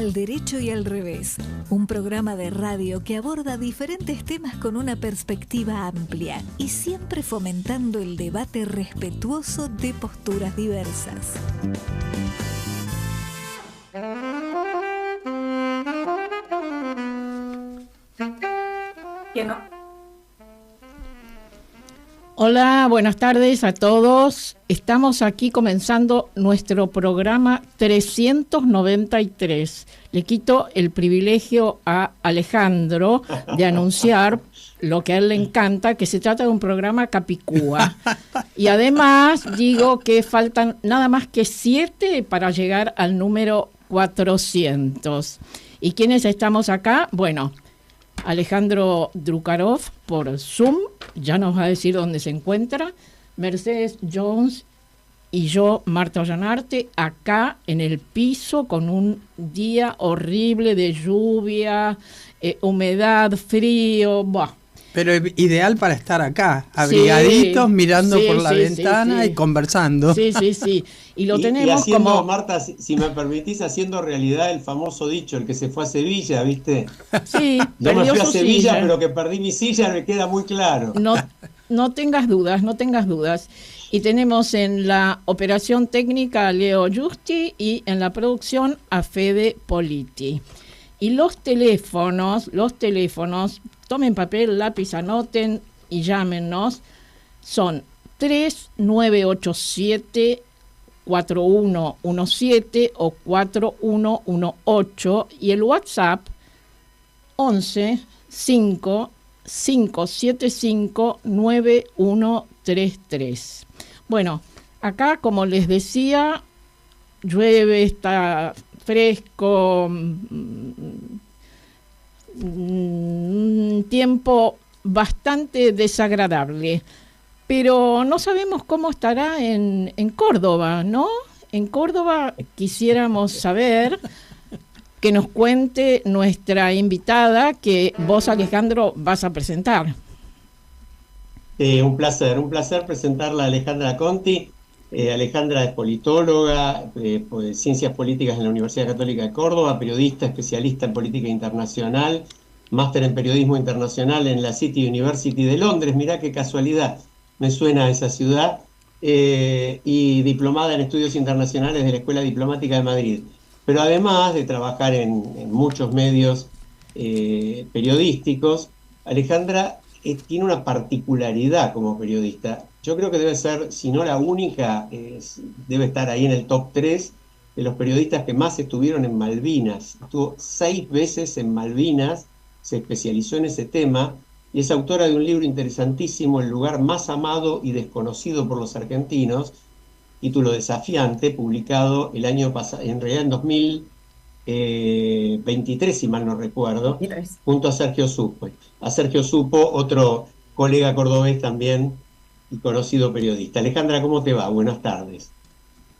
Al Derecho y al Revés, un programa de radio que aborda diferentes temas con una perspectiva amplia y siempre fomentando el debate respetuoso de posturas diversas. Que no. Hola, buenas tardes a todos. Estamos aquí comenzando nuestro programa 393. Le quito el privilegio a Alejandro de anunciar lo que a él le encanta, que se trata de un programa capicúa. Y además digo que faltan nada más que 7 para llegar al número 400. ¿Y quiénes estamos acá? Bueno, Alejandro Drukarov por Zoom, ya nos va a decir dónde se encuentra, Mercedes Jones y yo, Marta Ollanarte, acá en el piso con un día horrible de lluvia, humedad, frío, ¡buah! Pero ideal para estar acá, abrigaditos, sí, mirando por la ventana y conversando. Sí. Y lo tenemos y haciendo, como... Marta, si me permitís, haciendo realidad el famoso dicho, el que se fue a Sevilla, ¿viste? Sí, yo me fui a Sevilla, silla. Pero que perdí mi silla me queda muy claro. No tengas dudas. Y tenemos en la operación técnica a Leo Justi y en la producción a Fede Politi. Y los teléfonos, tomen papel, lápiz, anoten y llámenos, son 3987-4117 o 4118 y el WhatsApp 11-5575-9133. Bueno, acá, como les decía, llueve, está fresco, un tiempo bastante desagradable, pero no sabemos cómo estará en Córdoba, ¿no? En Córdoba quisiéramos saber que nos cuente nuestra invitada que vos, Alejandro, vas a presentar. Un placer presentarla a Alejandra Conti. Alejandra es politóloga, de Ciencias Políticas en la Universidad Católica de Córdoba, periodista especialista en política internacional, máster en periodismo internacional en la City University de Londres, mirá qué casualidad, me suena a esa ciudad, y diplomada en estudios internacionales de la Escuela Diplomática de Madrid. Pero además de trabajar en muchos medios periodísticos, Alejandra tiene una particularidad como periodista. Yo creo que debe ser, si no la única, debe estar ahí en el top 3 de los periodistas que más estuvieron en Malvinas. Estuvo 6 veces en Malvinas, se especializó en ese tema y es autora de un libro interesantísimo, El lugar más amado y desconocido por los argentinos, título desafiante, publicado el año pasado, en realidad en 2023, si mal no recuerdo, junto a Sergio Supo. A Sergio Supo, otro colega cordobés también y conocido periodista. Alejandra, ¿cómo te va? Buenas tardes.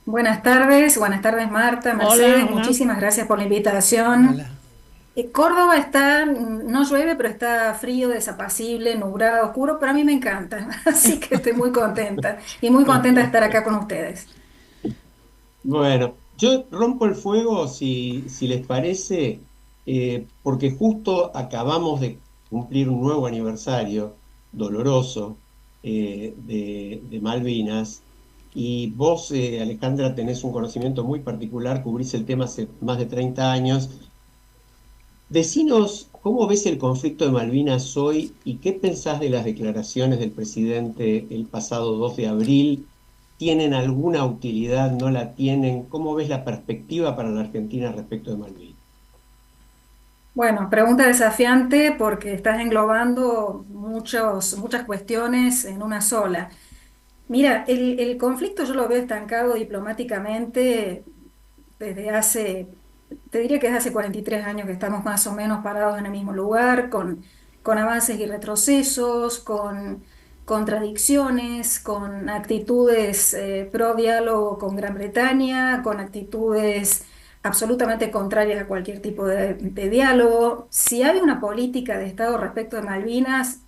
Buenas tardes Marta, Mercedes, Hola. Muchísimas gracias por la invitación. Hola. Córdoba no llueve, pero está frío, desapacible, nublado, oscuro, pero a mí me encanta, así que estoy muy contenta y muy contenta de estar acá con ustedes. Bueno, yo rompo el fuego, si les parece, porque justo acabamos de cumplir un nuevo aniversario doloroso de Malvinas, y vos, Alejandra, tenés un conocimiento muy particular, cubrís el tema hace más de 30 años. Decinos, ¿cómo ves el conflicto de Malvinas hoy y qué pensás de las declaraciones del presidente el pasado 2 de abril? ¿Tienen alguna utilidad? ¿No la tienen? ¿Cómo ves la perspectiva para la Argentina respecto de Malvinas? Bueno, pregunta desafiante porque estás englobando muchas cuestiones en una sola. Mira, el conflicto yo lo veo estancado diplomáticamente desde te diría que desde hace 43 años que estamos más o menos parados en el mismo lugar, con avances y retrocesos, con contradicciones, con actitudes pro diálogo con Gran Bretaña, con actitudes absolutamente contrarias a cualquier tipo de diálogo. Si hay una política de Estado respecto de Malvinas,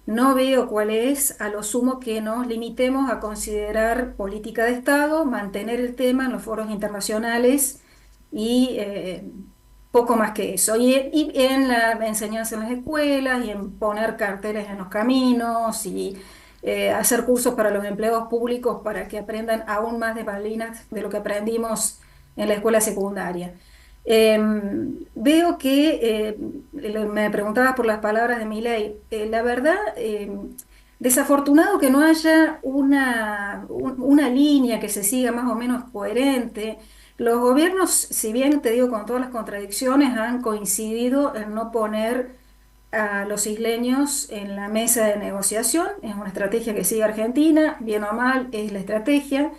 no veo cuál es, a lo sumo que nos limitemos a considerar política de Estado, mantener el tema en los foros internacionales y poco más que eso. Y en la enseñanza en las escuelas y en poner carteles en los caminos y hacer cursos para los empleados públicos para que aprendan aún más de Malvinas de lo que aprendimos en la escuela secundaria. Veo que me preguntabas por las palabras de Milei. La verdad, desafortunado que no haya una línea que se siga más o menos coherente. Los gobiernos, si bien te digo con todas las contradicciones, han coincidido en no poner a los isleños en la mesa de negociación. Es una estrategia que sigue Argentina, bien o mal, es la estrategia.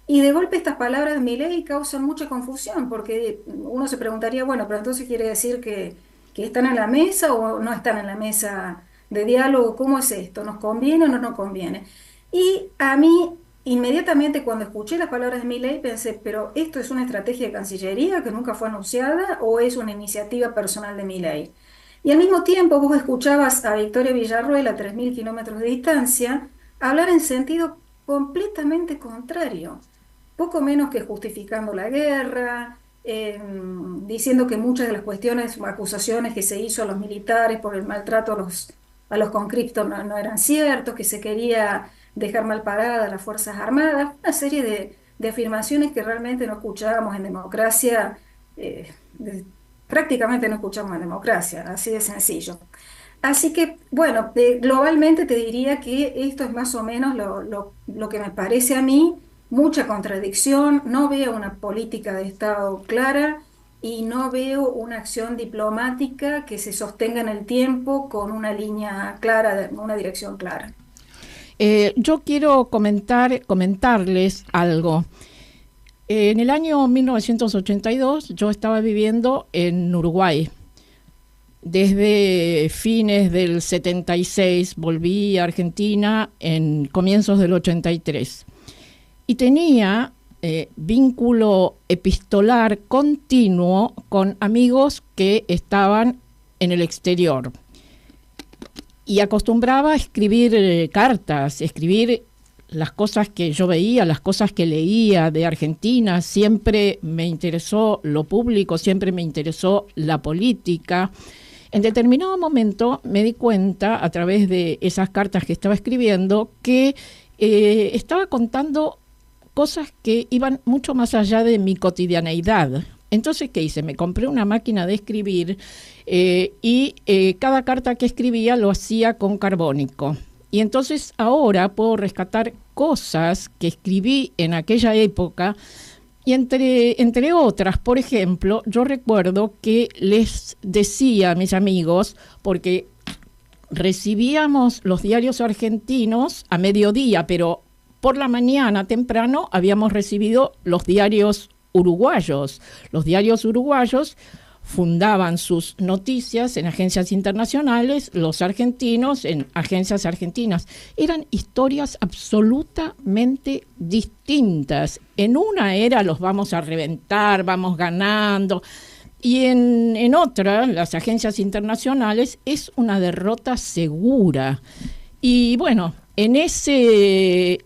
Y de golpe estas palabras de Milei causan mucha confusión, porque uno se preguntaría, bueno, pero entonces quiere decir que están en la mesa o no están en la mesa de diálogo. ¿Cómo es esto? ¿Nos conviene o no nos conviene? Y a mí, inmediatamente cuando escuché las palabras de Milei, pensé, pero ¿esto es una estrategia de Cancillería que nunca fue anunciada o es una iniciativa personal de Milei? Y al mismo tiempo vos escuchabas a Victoria Villarruel a 3.000 kilómetros de distancia hablar en sentido completamente contrario, poco menos que justificando la guerra, diciendo que muchas de las cuestiones o acusaciones que se hizo a los militares por el maltrato a los conscriptos no eran ciertos, que se quería dejar mal parada a las Fuerzas Armadas, una serie de afirmaciones que realmente no escuchábamos en democracia, prácticamente no escuchamos en democracia, así de sencillo. Así que, bueno, globalmente te diría que esto es más o menos lo que me parece a mí, mucha contradicción, no veo una política de Estado clara y no veo una acción diplomática que se sostenga en el tiempo con una línea clara, una dirección clara. Yo quiero comentarles algo. En el año 1982 yo estaba viviendo en Uruguay. Desde fines del 76 volví a Argentina en comienzos del 83 y tenía vínculo epistolar continuo con amigos que estaban en el exterior y acostumbraba a escribir cartas, escribir las cosas que yo veía, las cosas que leía de Argentina. Siempre me interesó lo público, siempre me interesó la política. En determinado momento me di cuenta, a través de esas cartas que estaba escribiendo, que estaba contando cosas que iban mucho más allá de mi cotidianeidad. Entonces, ¿qué hice? Me compré una máquina de escribir y cada carta que escribía lo hacía con carbónico. Y entonces ahora puedo rescatar cosas que escribí en aquella época. Y entre otras, por ejemplo, yo recuerdo que les decía a mis amigos, porque recibíamos los diarios argentinos a mediodía, pero por la mañana temprano habíamos recibido los diarios uruguayos. Los diarios uruguayos fundaban sus noticias en agencias internacionales, los argentinos en agencias argentinas. Eran historias absolutamente distintas. En una era los vamos a reventar, vamos ganando, y en otra, las agencias internacionales, es una derrota segura. Y bueno, en ese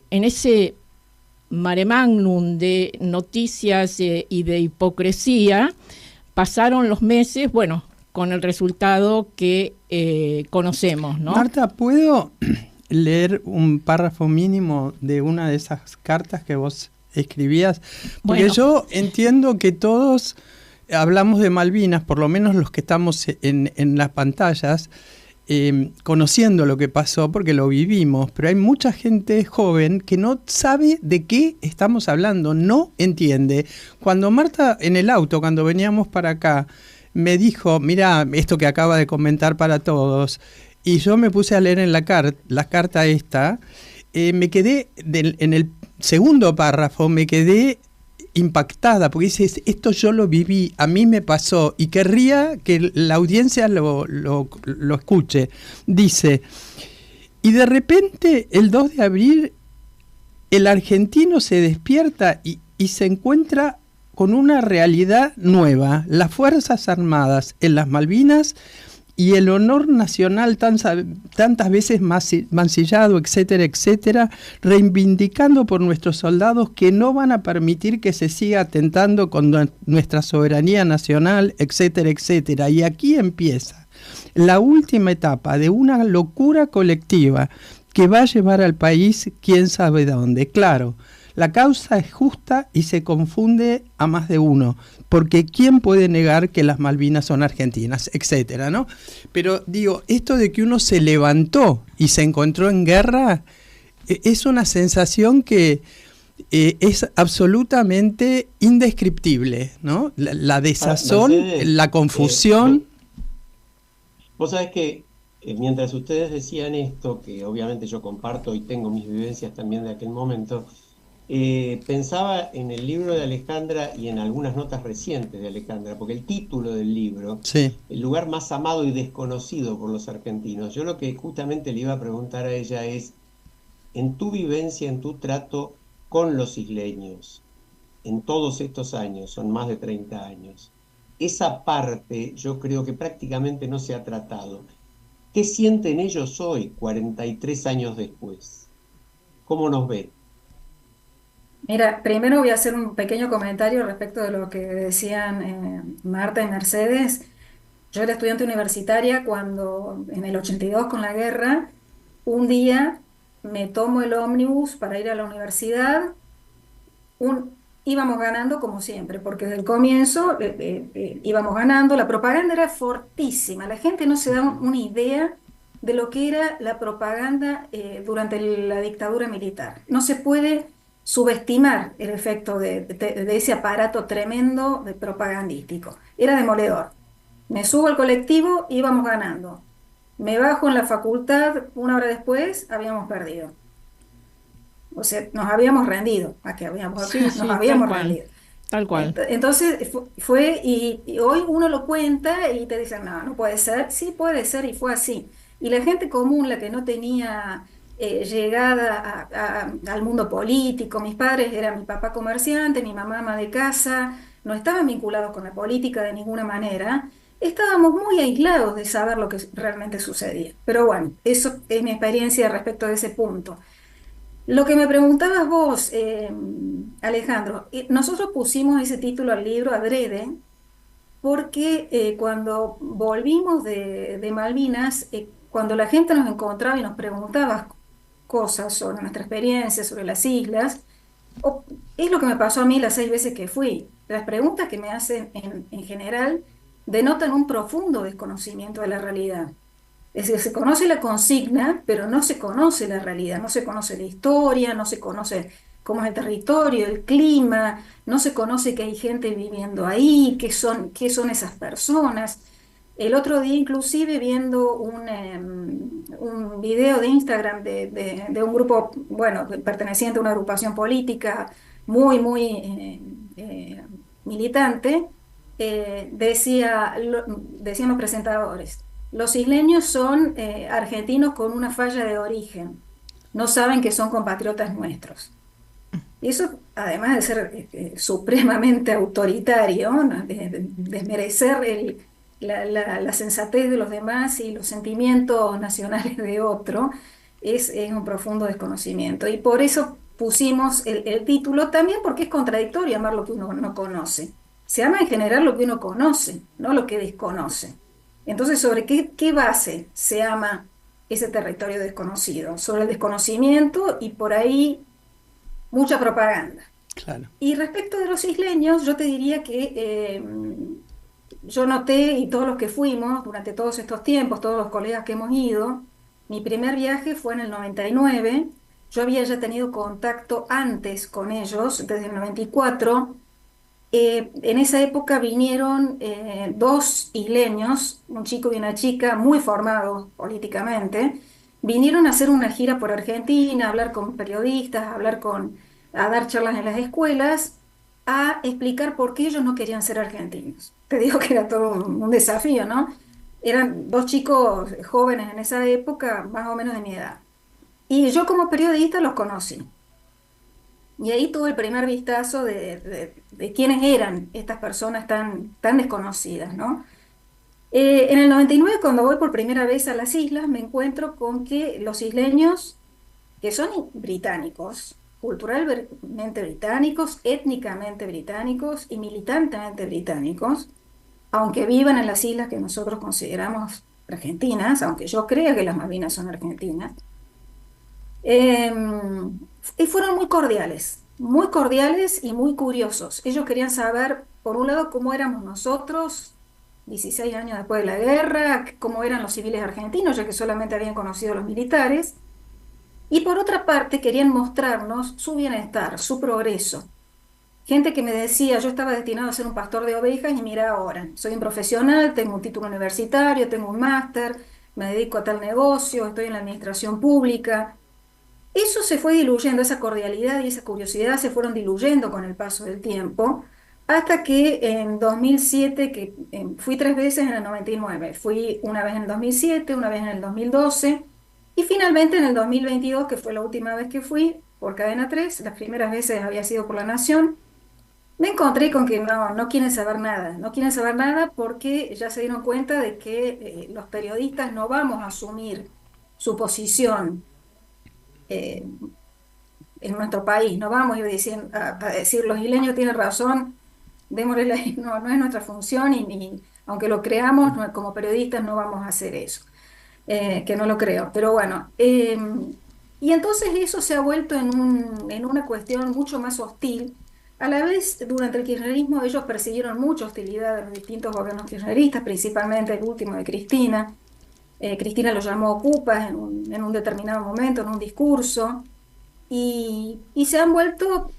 mare magnum de noticias y de hipocresía, pasaron los meses, bueno, con el resultado que conocemos, ¿no? Marta, ¿puedo leer un párrafo mínimo de una de esas cartas que vos escribías? Porque bueno, yo entiendo que todos hablamos de Malvinas, por lo menos los que estamos en las pantallas, conociendo lo que pasó porque lo vivimos, pero hay mucha gente joven que no sabe de qué estamos hablando, no entiende. Cuando Marta en el auto, cuando veníamos para acá, me dijo, mira, esto que acaba de comentar para todos, y yo me puse a leer en la carta esta, me quedé, en el segundo párrafo, me quedé impactada, porque dice, esto yo lo viví, a mí me pasó, y querría que la audiencia lo escuche. Dice, y de repente el 2 de abril el argentino se despierta y se encuentra con una realidad nueva. Las Fuerzas Armadas en las Malvinas y el honor nacional tantas veces mancillado, etcétera, etcétera, reivindicando por nuestros soldados que no van a permitir que se siga atentando con nuestra soberanía nacional, etcétera, etcétera. Y aquí empieza la última etapa de una locura colectiva que va a llevar al país quién sabe dónde. Claro, la causa es justa y se confunde a más de uno, porque ¿quién puede negar que las Malvinas son argentinas, etcétera, ¿no? Pero digo, esto de que uno se levantó y se encontró en guerra, es una sensación que es absolutamente indescriptible, ¿no? La desazón, Mercedes, la confusión. vos sabés que mientras ustedes decían esto, que obviamente yo comparto y tengo mis vivencias también de aquel momento, pensaba en el libro de Alejandra y en algunas notas recientes de Alejandra, porque el título del libro, Sí. El lugar más amado y desconocido por los argentinos, yo lo que justamente le iba a preguntar a ella es, en tu vivencia, en tu trato con los isleños, en todos estos años, son más de 30 años, esa parte yo creo que prácticamente no se ha tratado. ¿Qué sienten ellos hoy, 43 años después? ¿Cómo nos ven? Mira, primero voy a hacer un pequeño comentario respecto de lo que decían Marta y Mercedes. Yo era estudiante universitaria cuando, en el 82 con la guerra, un día me tomo el ómnibus para ir a la universidad. Íbamos ganando como siempre, porque desde el comienzo íbamos ganando. La propaganda era fortísima. La gente no se da una idea de lo que era la propaganda durante la dictadura militar. No se puede subestimar el efecto de ese aparato tremendo de propagandístico. Era demoledor. Me subo al colectivo, íbamos ganando. Me bajo en la facultad, una hora después, habíamos perdido. O sea, nos habíamos rendido, Sí, nos sí, tal habíamos cual, rendido. tal cual. Entonces y hoy uno lo cuenta y te dicen, no, no puede ser. Sí puede ser y fue así. Y la gente común, la que no tenía llegada al mundo político, mis padres, era mi papá comerciante, mi mamá ama de casa, no estaban vinculados con la política de ninguna manera, estábamos muy aislados de saber lo que realmente sucedía. Pero bueno, eso es mi experiencia respecto de ese punto. Lo que me preguntabas vos, Alejandro, nosotros pusimos ese título al libro adrede porque cuando volvimos de Malvinas, cuando la gente nos encontraba y nos preguntaba cosas sobre nuestra experiencia, sobre las islas, o- es lo que me pasó a mí las 6 veces que fui. Las preguntas que me hacen en general denotan un profundo desconocimiento de la realidad. Es decir, se conoce la consigna, pero no se conoce la realidad, no se conoce la historia, no se conoce cómo es el territorio, el clima, no se conoce que hay gente viviendo ahí, qué son esas personas. El otro día, inclusive, viendo un video de Instagram de un grupo, bueno, perteneciente a una agrupación política muy militante, decían los presentadores. Los isleños son argentinos con una falla de origen. No saben que son compatriotas nuestros. Y eso, además de ser supremamente autoritario, ¿no? Desmerecer la sensatez de los demás y los sentimientos nacionales de otro, es un profundo desconocimiento. Y por eso pusimos el título, también porque es contradictorio amar lo que uno no conoce. Se ama en general lo que uno conoce, no lo que desconoce. Entonces, ¿sobre qué base se ama ese territorio desconocido? Sobre el desconocimiento y por ahí mucha propaganda. Claro. Y respecto de los isleños, yo te diría que yo noté, y todos los que fuimos durante todos estos tiempos, todos los colegas que hemos ido, mi primer viaje fue en el 99. Yo había ya tenido contacto antes con ellos, desde el 94. En esa época vinieron dos isleños, un chico y una chica, muy formados políticamente. Vinieron a hacer una gira por Argentina, a hablar con periodistas, a dar charlas en las escuelas, a explicar por qué ellos no querían ser argentinos. Te digo que era todo un desafío, ¿no? Eran dos chicos jóvenes en esa época, más o menos de mi edad. Y yo como periodista los conocí. Y ahí tuve el primer vistazo de quiénes eran estas personas tan desconocidas, ¿no? En el 99, cuando voy por primera vez a las islas, me encuentro con que los isleños, que son británicos, culturalmente británicos, étnicamente británicos y militantemente británicos, aunque vivan en las islas que nosotros consideramos argentinas, aunque yo crea que las Malvinas son argentinas, eh, y fueron muy cordiales y muy curiosos. Ellos querían saber, por un lado, cómo éramos nosotros, 16 años después de la guerra, cómo eran los civiles argentinos, ya que solamente habían conocido a los militares, y por otra parte querían mostrarnos su bienestar, su progreso. Gente que me decía, yo estaba destinado a ser un pastor de ovejas y mira ahora, soy un profesional, tengo un título universitario, tengo un máster, me dedico a tal negocio, estoy en la administración pública. Eso se fue diluyendo, esa cordialidad y esa curiosidad se fueron diluyendo con el paso del tiempo, hasta que en 2007, que fui 3 veces en el 99, fui una vez en el 2007, una vez en el 2012, y finalmente en el 2022, que fue la última vez que fui por Cadena 3, las primeras veces había sido por La Nación, me encontré con que no quieren saber nada, no quieren saber nada porque ya se dieron cuenta de que los periodistas no vamos a asumir su posición eh, en nuestro país. No vamos a ir diciendo, a decir los isleños tienen razón, démosle no es nuestra función y aunque lo creamos, como periodistas no vamos a hacer eso, que no lo creo. Pero bueno, y entonces eso se ha vuelto en una cuestión mucho más hostil. A la vez, durante el kirchnerismo ellos persiguieron mucha hostilidad de los distintos gobiernos kirchneristas, principalmente el último de Cristina. Cristina lo llamó ocupas en un determinado momento, en un discurso. Y se han vuelto,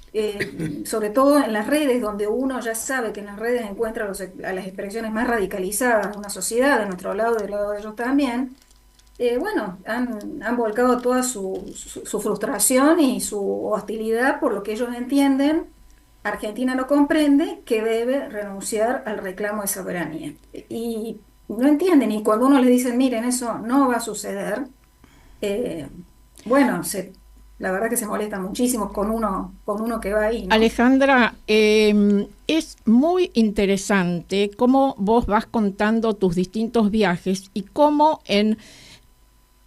sobre todo en las redes, donde uno ya sabe que en las redes encuentra a las expresiones más radicalizadas de una sociedad, de nuestro lado y del lado de ellos también. Bueno, han volcado toda su frustración y su hostilidad por lo que ellos entienden. Argentina no comprende que debe renunciar al reclamo de soberanía. Y no entienden, y cuando uno les dice, miren, eso no va a suceder, eh, bueno, la verdad que se molesta muchísimo con uno que va ahí, ¿no? Alejandra, es muy interesante cómo vos vas contando tus distintos viajes y cómo en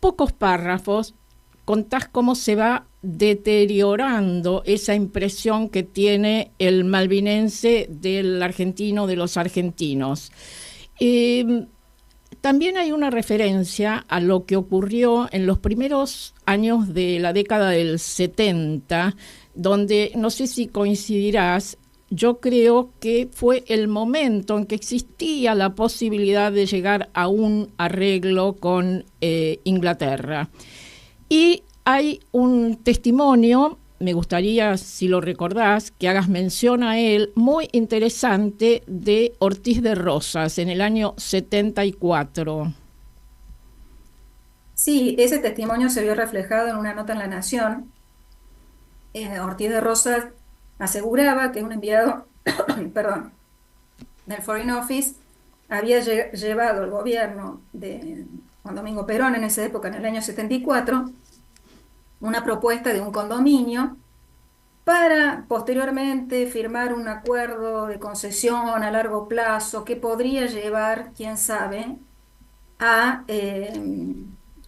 pocos párrafos contás cómo se va deteriorando esa impresión que tiene el malvinense del argentino, de los argentinos. También hay una referencia a lo que ocurrió en los primeros años de la década del 70, donde, no sé si coincidirás, yo creo que fue el momento en que existía la posibilidad de llegar a un arreglo con Inglaterra. Y hay un testimonio, me gustaría, si lo recordás, que hagas mención a él, muy interesante, de Ortiz de Rosas, en el año 74. Sí, ese testimonio se vio reflejado en una nota en La Nación. Ortiz de Rosas aseguraba que un enviado, perdón, del Foreign Office había llevado al gobierno de Juan Domingo Perón en esa época, en el año 74, una propuesta de un condominio para posteriormente firmar un acuerdo de concesión a largo plazo que podría llevar, quién sabe, a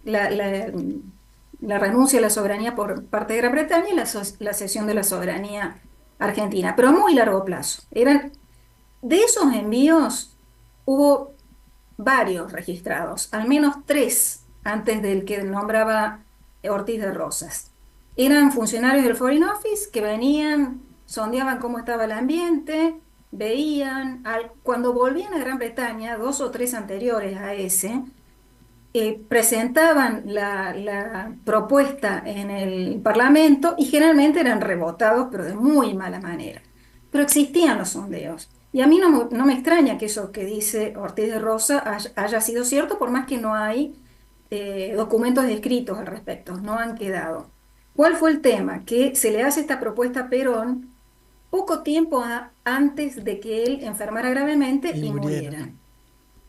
la renuncia a la soberanía por parte de Gran Bretaña y la cesión de la soberanía argentina, pero a muy largo plazo. De esos envíos hubo varios registrados, al menos 3 antes del que nombraba Ortiz de Rosas. Eran funcionarios del Foreign Office que venían, sondeaban cómo estaba el ambiente, veían, cuando volvían a Gran Bretaña, 2 o 3 anteriores a ese, presentaban la propuesta en el Parlamento y generalmente eran rebotados, pero de muy mala manera. Pero existían los sondeos. Y a mí no me extraña que eso que dice Ortiz de Rosa haya sido cierto, por más que no hay documentos escritos al respecto, no han quedado. ¿Cuál fue el tema? Que se le hace esta propuesta a Perón poco tiempo antes de que él enfermara gravemente y muriera.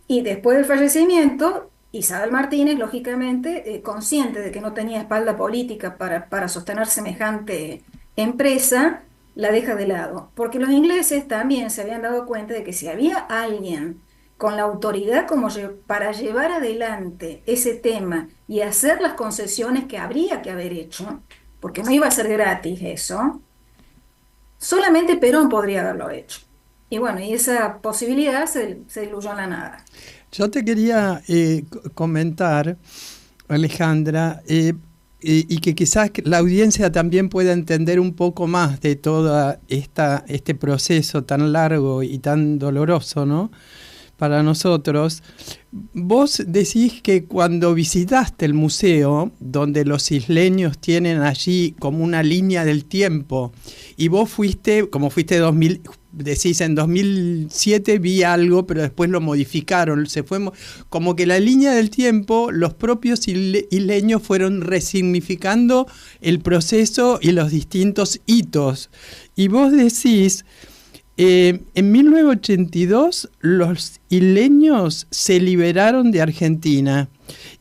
Y después del fallecimiento, Isabel Martínez, lógicamente, consciente de que no tenía espalda política para sostener semejante empresa, la deja de lado. Porque los ingleses también se habían dado cuenta de que si había alguien con la autoridad como para llevar adelante ese tema y hacer las concesiones que habría que haber hecho, porque no iba a ser gratis eso, solamente Perón podría haberlo hecho. Y bueno, y esa posibilidad se diluyó en la nada. Yo te quería comentar, Alejandra, y que quizás la audiencia también pueda entender un poco más de todo este proceso tan largo y tan doloroso, ¿no?, para nosotros. Vos decís que cuando visitaste el museo, donde los isleños tienen allí como una línea del tiempo, y vos fuiste, como fuiste decís en 2007 vi algo, pero después lo modificaron, como que la línea del tiempo, los propios isleños fueron resignificando el proceso y los distintos hitos. Y vos decís, en 1982 los isleños se liberaron de Argentina,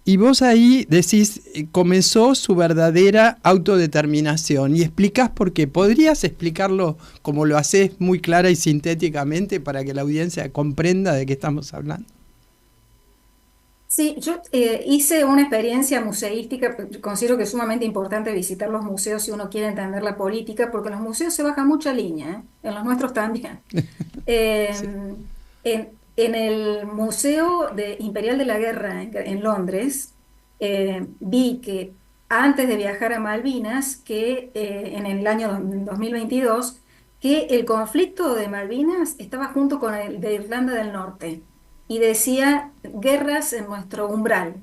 y vos ahí decís, comenzó su verdadera autodeterminación, y explicás por qué. ¿Podrías explicarlo como lo haces, muy clara y sintéticamente, para que la audiencia comprenda de qué estamos hablando? Sí, yo hice una experiencia museística. Considero que es sumamente importante visitar los museos si uno quiere entender la política, porque en los museos se baja mucha línea, en los nuestros también. Sí. En el Museo Imperial de la Guerra en Londres, vi que antes de viajar a Malvinas, que en el año 2022, que el conflicto de Malvinas estaba junto con el de Irlanda del Norte, y decía guerras en nuestro umbral,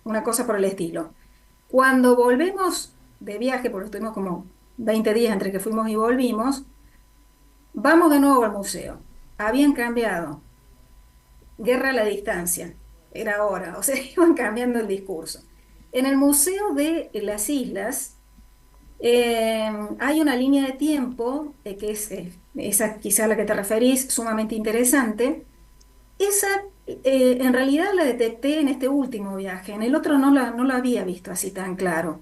una cosa por el estilo. Cuando volvemos de viaje, porque estuvimos como 20 días entre que fuimos y volvimos, vamos de nuevo al museo. Habían cambiado. Guerra a la distancia, era ahora, o sea, iban cambiando el discurso. En el Museo de las Islas hay una línea de tiempo, que es esa quizá a la que te referís, sumamente interesante. Esa en realidad la detecté en este último viaje, en el otro no la había visto así tan claro.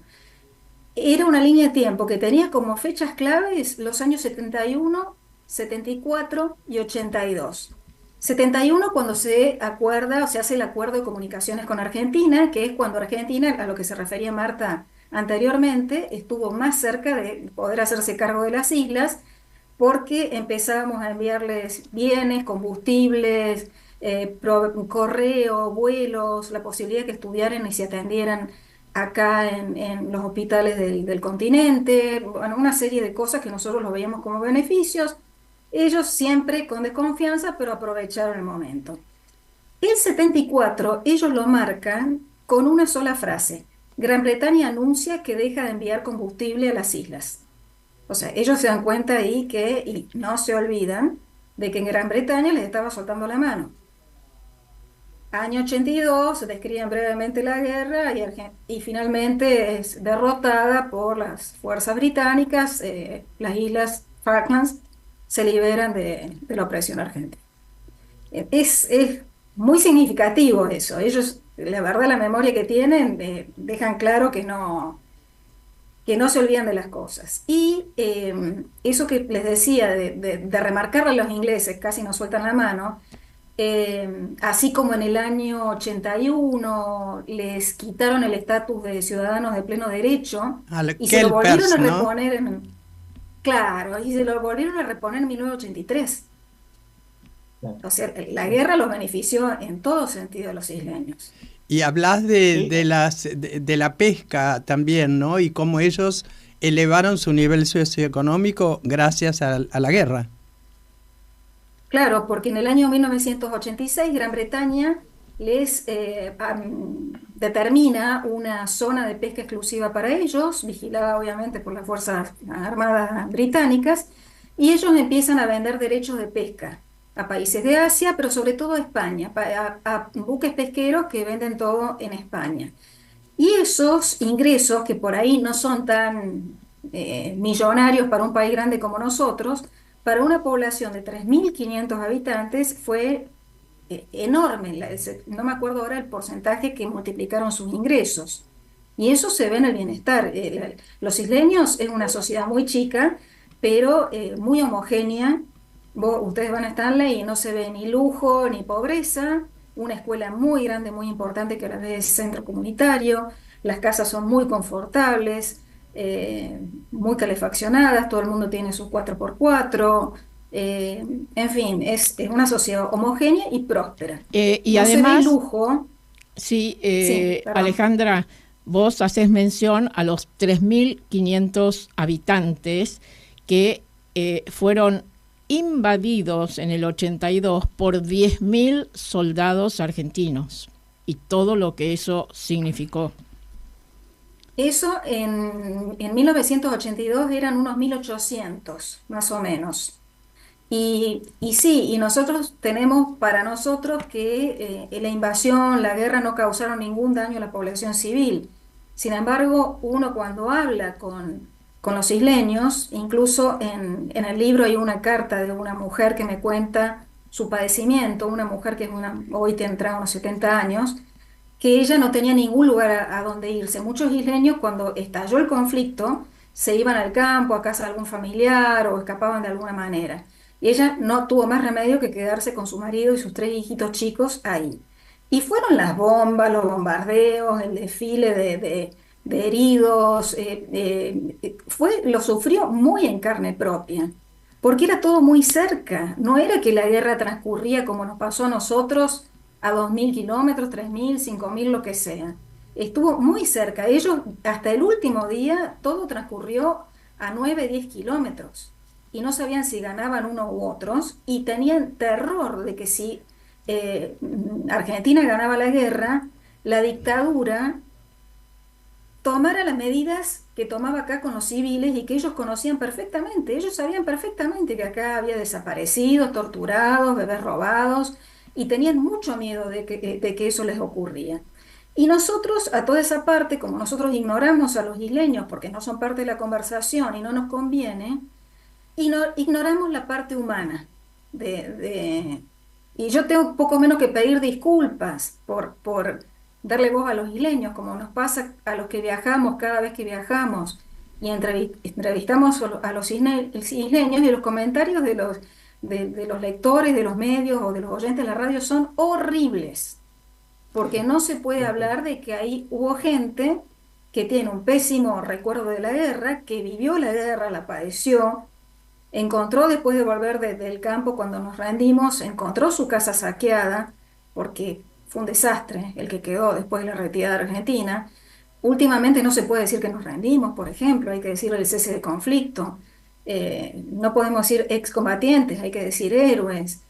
Era una línea de tiempo que tenía como fechas claves los años 71, 74 y 82. 71 cuando se acuerda o se hace el acuerdo de comunicaciones con Argentina, que es cuando Argentina, a lo que se refería Marta anteriormente, estuvo más cerca de poder hacerse cargo de las islas, porque empezábamos a enviarles bienes, combustibles, correo, vuelos, la posibilidad de que estudiaran y se atendieran acá en los hospitales del continente, bueno, una serie de cosas que nosotros lo veíamos como beneficios. Ellos siempre con desconfianza, pero aprovecharon el momento. El 74, ellos lo marcan con una sola frase: Gran Bretaña anuncia que deja de enviar combustible a las islas. O sea, ellos se dan cuenta ahí y no se olvidan de que en Gran Bretaña les estaba soltando la mano. Año 82, describen brevemente la guerra y finalmente es derrotada por las fuerzas británicas. Las islas Falklands se liberan de la opresión argentina. Es muy significativo eso. Ellos, la verdad, la memoria que tienen, dejan claro que no se olvidan de las cosas. Y eso que les decía de remarcarle a los ingleses, casi nos sueltan la mano, así como en el año 81 les quitaron el estatus de ciudadanos de pleno derecho y se lo volvieron a reponer, ¿no? Claro, y se lo volvieron a reponer en 1983. Claro. O sea, la guerra los benefició en todo sentido a los isleños. Y hablas de la pesca también, ¿no? Y cómo ellos elevaron su nivel socioeconómico gracias a la guerra. Claro, porque en el año 1986 Gran Bretaña les determina una zona de pesca exclusiva para ellos, vigilada obviamente por las Fuerzas Armadas británicas, y ellos empiezan a vender derechos de pesca a países de Asia, pero sobre todo a España, a buques pesqueros que venden todo en España. Y esos ingresos, que por ahí no son tan millonarios para un país grande como nosotros, para una población de 3.500 habitantes fue enorme. No me acuerdo ahora el porcentaje que multiplicaron sus ingresos. Y eso se ve en el bienestar. Los isleños es una sociedad muy chica, pero muy homogénea, Ustedes van a Stanley y no se ve ni lujo ni pobreza, una escuela muy grande, muy importante que a la vez es centro comunitario, las casas son muy confortables, muy calefaccionadas, todo el mundo tiene sus 4x4, en fin, es una sociedad homogénea y próspera. Y No se ve además, lujo. sí, Sí, perdón. Alejandra, vos haces mención a los 3.500 habitantes que fueron invadidos en el 82 por 10.000 soldados argentinos y todo lo que eso significó. Eso en 1982 eran unos 1800, más o menos. Y sí, y nosotros tenemos para nosotros que la invasión, la guerra no causaron ningún daño a la población civil. Sin embargo, uno cuando habla con los isleños, incluso en el libro hay una carta de una mujer que me cuenta su padecimiento, una mujer que hoy tendrá unos 70 años, que ella no tenía ningún lugar a donde irse. Muchos isleños cuando estalló el conflicto se iban al campo, a casa de algún familiar o escapaban de alguna manera. Y ella no tuvo más remedio que quedarse con su marido y sus 3 hijitos chicos ahí. Y fueron las bombas, los bombardeos, el desfile de heridos, lo sufrió muy en carne propia, porque era todo muy cerca, no era que la guerra transcurría como nos pasó a nosotros a 2000 kilómetros, 3000, 5000, lo que sea. Estuvo muy cerca. Ellos, hasta el último día, todo transcurrió a 9, 10 kilómetros. Y no sabían si ganaban unos u otros. Y tenían terror de que si Argentina ganaba la guerra, la dictadura tomara las medidas que tomaba acá con los civiles y que ellos conocían perfectamente. Ellos sabían perfectamente que acá había desaparecidos, torturados, bebés robados, y tenían mucho miedo de que eso les ocurría. Y nosotros, a toda esa parte, como nosotros ignoramos a los isleños porque no son parte de la conversación y no nos conviene, ignoramos la parte humana. Y yo tengo poco menos que pedir disculpas por darle voz a los isleños, como nos pasa a los que viajamos cada vez que viajamos y entrevistamos a los isleños, y los comentarios de los lectores, de los medios o de los oyentes de la radio son horribles, porque no se puede hablar de que ahí hubo gente que tiene un pésimo recuerdo de la guerra, que vivió la guerra, la padeció, encontró después de volver del campo cuando nos rendimos, encontró su casa saqueada, porque fue un desastre el que quedó después de la retirada de Argentina. Últimamente no se puede decir que nos rendimos, por ejemplo, hay que decir el cese de conflicto. No podemos decir excombatientes, hay que decir héroes.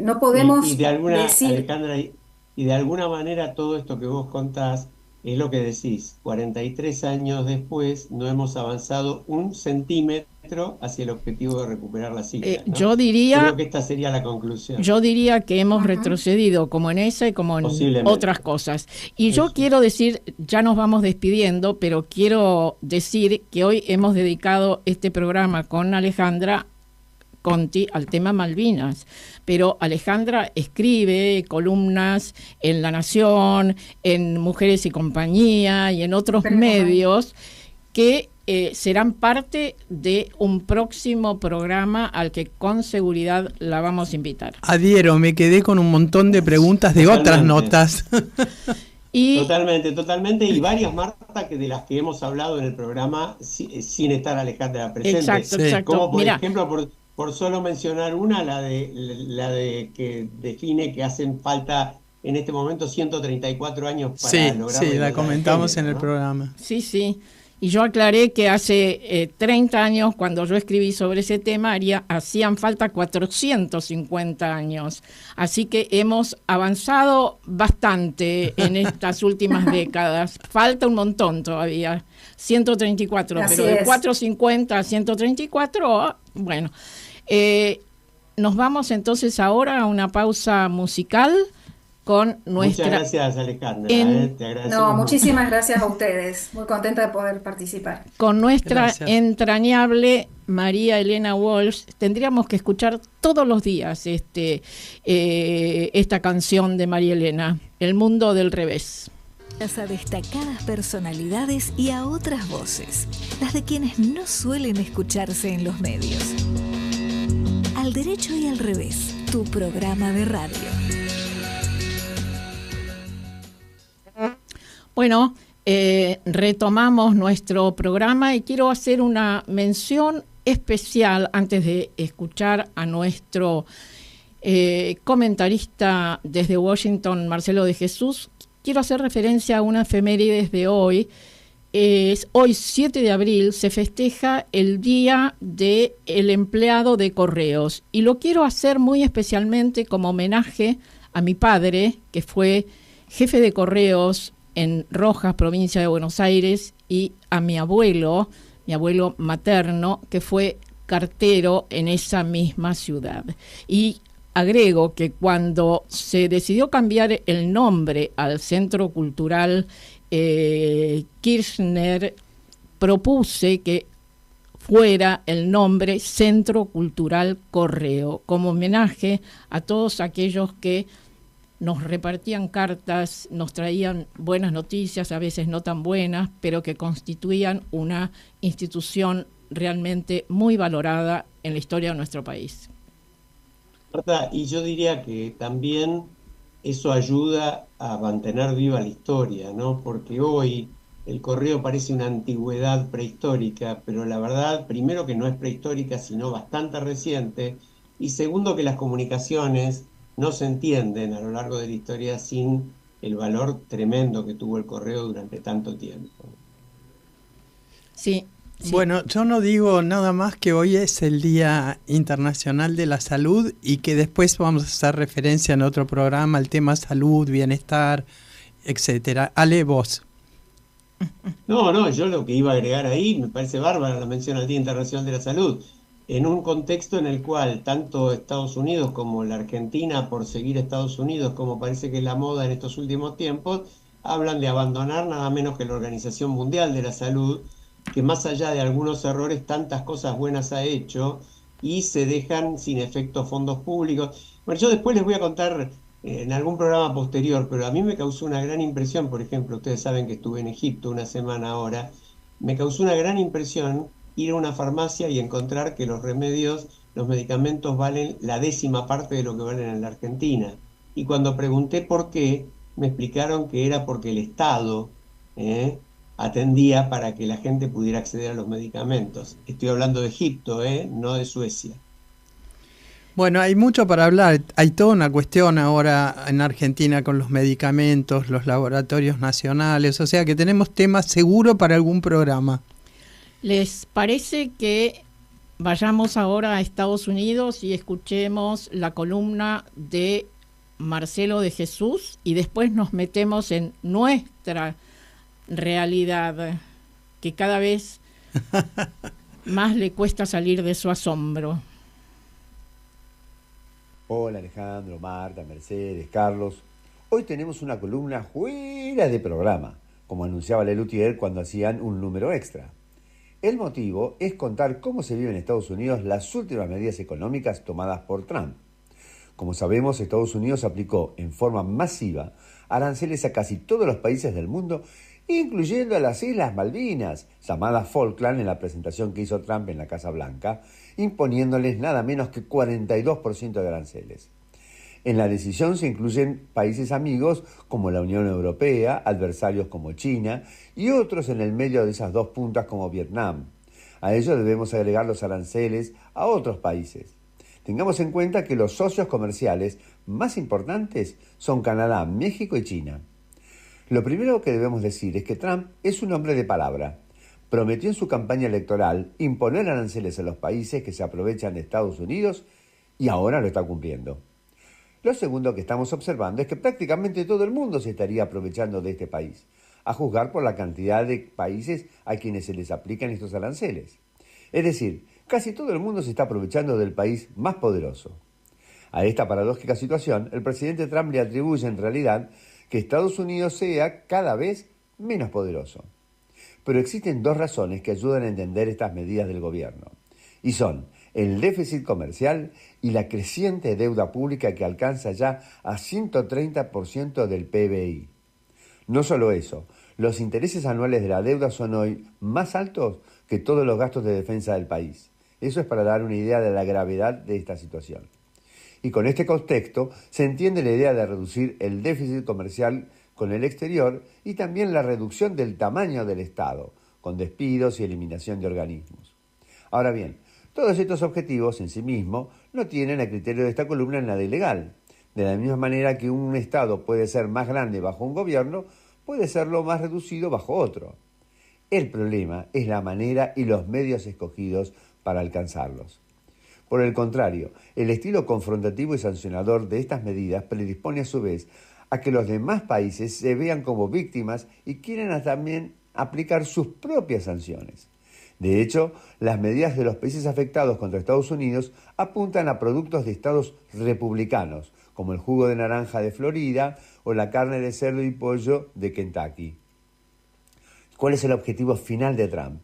No podemos Y de alguna, decir... Alejandra, y de alguna manera todo esto que vos contás es lo que decís. 43 años después no hemos avanzado un centímetro hacia el objetivo de recuperar las islas, ¿no? Yo diría... Creo que esta sería la conclusión. Yo diría que hemos retrocedido como en esa y como en otras cosas. Y yo quiero decir, ya nos vamos despidiendo, pero quiero decir que hoy hemos dedicado este programa con Alejandra Conti al tema Malvinas. Pero Alejandra escribe columnas en La Nación, en Mujeres y Compañía y en otros medios que serán parte de un próximo programa al que con seguridad la vamos a invitar. Adhiero, me quedé con un montón de preguntas de otras notas. Totalmente. Y varias, Marta, que de las que hemos hablado en el programa sin estar Alejandra presente. Exacto. Como por ejemplo, por solo mencionar una, la de que define que hacen falta en este momento 134 años para lograr... Sí, la comentamos en el programa. Sí. Y yo aclaré que hace 30 años, cuando yo escribí sobre ese tema, hacían falta 450 años. Así que hemos avanzado bastante en estas últimas décadas. Falta un montón todavía, 134, Así pero de es. 450 a 134, bueno. Nos vamos entonces ahora a una pausa musical con nuestra... Muchas gracias, Alejandra. Te agradecemos muchísimas gracias a ustedes. Muy contenta de poder participar. Con nuestra entrañable María Elena Walsh. Tendríamos que escuchar todos los días esta canción de María Elena, El mundo del revés. A destacadas personalidades y a otras voces, las de quienes no suelen escucharse en los medios. Al Derecho y al Revés, tu programa de radio. Bueno, retomamos nuestro programa y quiero hacer una mención especial antes de escuchar a nuestro comentarista desde Washington, Marcelo de Jesús. Quiero hacer referencia a una efeméride de hoy. Hoy, 7 de abril, se festeja el Día del Empleado de Correos. Y lo quiero hacer muy especialmente como homenaje a mi padre, que fue jefe de correos en Rojas, provincia de Buenos Aires, y a mi abuelo materno, que fue cartero en esa misma ciudad. Y agrego que cuando se decidió cambiar el nombre al Centro Cultural Kirchner, propuse que fuera el nombre Centro Cultural Correo, como homenaje a todos aquellos que nos repartían cartas, nos traían buenas noticias, a veces no tan buenas, pero que constituían una institución realmente muy valorada en la historia de nuestro país. Marta, y yo diría que también eso ayuda a mantener viva la historia, ¿no? Porque hoy el correo parece una antigüedad prehistórica, pero la verdad, primero que no es prehistórica, sino bastante reciente, y segundo que las comunicaciones no se entienden a lo largo de la historia sin el valor tremendo que tuvo el correo durante tanto tiempo. Sí. Sí. Bueno, yo no digo nada más que hoy es el Día Internacional de la Salud y que después vamos a hacer referencia en otro programa al tema salud, bienestar, etcétera. Ale, vos. No, yo lo que iba a agregar ahí, me parece bárbara la mención al Día Internacional de la Salud, en un contexto en el cual tanto Estados Unidos como la Argentina, por seguir a Estados Unidos, como parece que es la moda en estos últimos tiempos, hablan de abandonar nada menos que la Organización Mundial de la Salud, que más allá de algunos errores, tantas cosas buenas ha hecho y se dejan sin efecto fondos públicos. Bueno, yo después les voy a contar en algún programa posterior, pero a mí me causó una gran impresión, por ejemplo, ustedes saben que estuve en Egipto una semana ahora, me causó una gran impresión ir a una farmacia y encontrar que los remedios, los medicamentos valen la 10ª parte de lo que valen en la Argentina. Y cuando pregunté por qué, me explicaron que era porque el Estado atendía para que la gente pudiera acceder a los medicamentos. Estoy hablando de Egipto, no de Suecia. Bueno, hay mucho para hablar. Hay toda una cuestión ahora en Argentina con los medicamentos, los laboratorios nacionales, o sea que tenemos temas seguros para algún programa. ¿Les parece que vayamos ahora a Estados Unidos y escuchemos la columna de Marcelo de Jesús y después nos metemos en nuestra realidad, que cada vez más le cuesta salir de su asombro? Hola Alejandro, Marta, Mercedes, Carlos. Hoy tenemos una columna fuera de programa, como anunciaba Lelutier cuando hacían un número extra. El motivo es contar cómo se vive en Estados Unidos las últimas medidas económicas tomadas por Trump. Como sabemos, Estados Unidos aplicó en forma masiva aranceles a casi todos los países del mundo, incluyendo a las Islas Malvinas, llamadas Falkland en la presentación que hizo Trump en la Casa Blanca, imponiéndoles nada menos que 42% de aranceles. En la decisión se incluyen países amigos como la Unión Europea, adversarios como China y otros en el medio de esas dos puntas como Vietnam. A ello debemos agregar los aranceles a otros países. Tengamos en cuenta que los socios comerciales más importantes son Canadá, México y China. Lo primero que debemos decir es que Trump es un hombre de palabra. Prometió en su campaña electoral imponer aranceles a los países que se aprovechan de Estados Unidos y ahora lo está cumpliendo. Lo segundo que estamos observando es que prácticamente todo el mundo se estaría aprovechando de este país, a juzgar por la cantidad de países a quienes se les aplican estos aranceles. Es decir, casi todo el mundo se está aprovechando del país más poderoso. A esta paradójica situación, el presidente Trump le atribuye en realidad que Estados Unidos sea cada vez menos poderoso. Pero existen dos razones que ayudan a entender estas medidas del gobierno, y son el déficit comercial y la creciente deuda pública que alcanza ya a 130% del PBI. No solo eso, los intereses anuales de la deuda son hoy más altos que todos los gastos de defensa del país. Eso es para dar una idea de la gravedad de esta situación. Y con este contexto se entiende la idea de reducir el déficit comercial con el exterior y también la reducción del tamaño del Estado, con despidos y eliminación de organismos. Ahora bien, todos estos objetivos en sí mismos no tienen a criterio de esta columna nada ilegal. De la misma manera que un Estado puede ser más grande bajo un gobierno, puede serlo más reducido bajo otro. El problema es la manera y los medios escogidos para alcanzarlos. Por el contrario, el estilo confrontativo y sancionador de estas medidas predispone a su vez a que los demás países se vean como víctimas y quieran también aplicar sus propias sanciones. De hecho, las medidas de los países afectados contra Estados Unidos apuntan a productos de estados republicanos, como el jugo de naranja de Florida o la carne de cerdo y pollo de Kentucky. ¿Cuál es el objetivo final de Trump?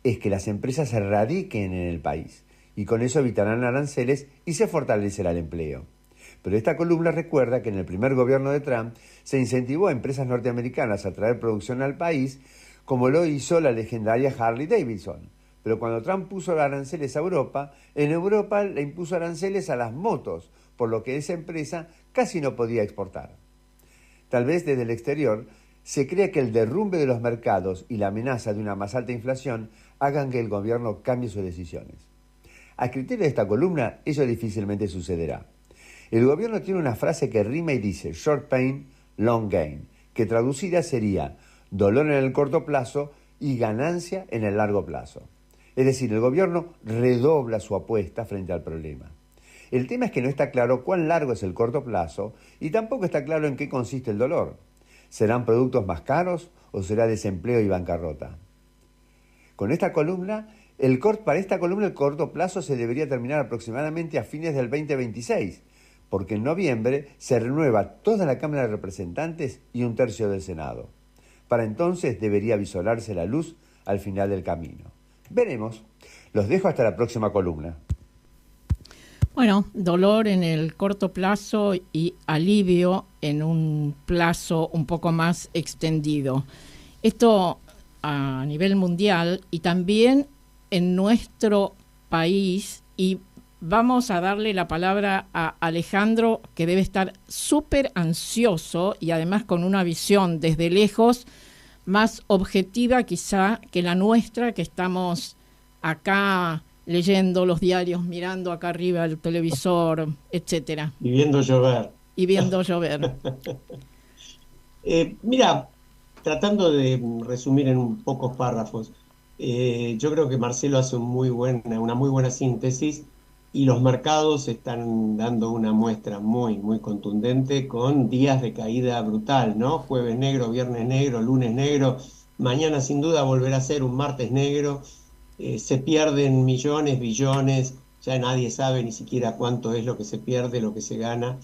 Es que las empresas se radiquen en el país y con eso evitarán aranceles y se fortalecerá el empleo. Pero esta columna recuerda que en el primer gobierno de Trump se incentivó a empresas norteamericanas a traer producción al país, como lo hizo la legendaria Harley Davidson. Pero cuando Trump puso aranceles a Europa, en Europa le impuso aranceles a las motos, por lo que esa empresa casi no podía exportar. Tal vez desde el exterior se cree que el derrumbe de los mercados y la amenaza de una más alta inflación hagan que el gobierno cambie sus decisiones. A criterio de esta columna, eso difícilmente sucederá. El gobierno tiene una frase que rima y dice short pain, long gain, que traducida sería dolor en el corto plazo y ganancia en el largo plazo. Es decir, el gobierno redobla su apuesta frente al problema. El tema es que no está claro cuán largo es el corto plazo y tampoco está claro en qué consiste el dolor. ¿Serán productos más caros o será desempleo y bancarrota? Con esta columna, para esta columna el corto plazo se debería terminar aproximadamente a fines del 2026, porque en noviembre se renueva toda la Cámara de Representantes y un tercio del Senado. Para entonces debería visorarse la luz al final del camino. Veremos. Los dejo hasta la próxima columna. Bueno, dolor en el corto plazo y alivio en un plazo un poco más extendido. Esto a nivel mundial y también en nuestro país, y vamos a darle la palabra a Alejandro, que debe estar súper ansioso y además con una visión desde lejos más objetiva quizá que la nuestra, que estamos acá leyendo los diarios, mirando acá arriba el televisor, etcétera. Y viendo llover. Y viendo llover. Mira, tratando de resumir en pocos párrafos, yo creo que Marcelo hace una muy buena síntesis y los mercados están dando una muestra muy, muy contundente con días de caída brutal, ¿no? Jueves negro, viernes negro, lunes negro, mañana sin duda volverá a ser un martes negro, se pierden millones, billones, ya nadie sabe ni siquiera cuánto es lo que se pierde, lo que se gana.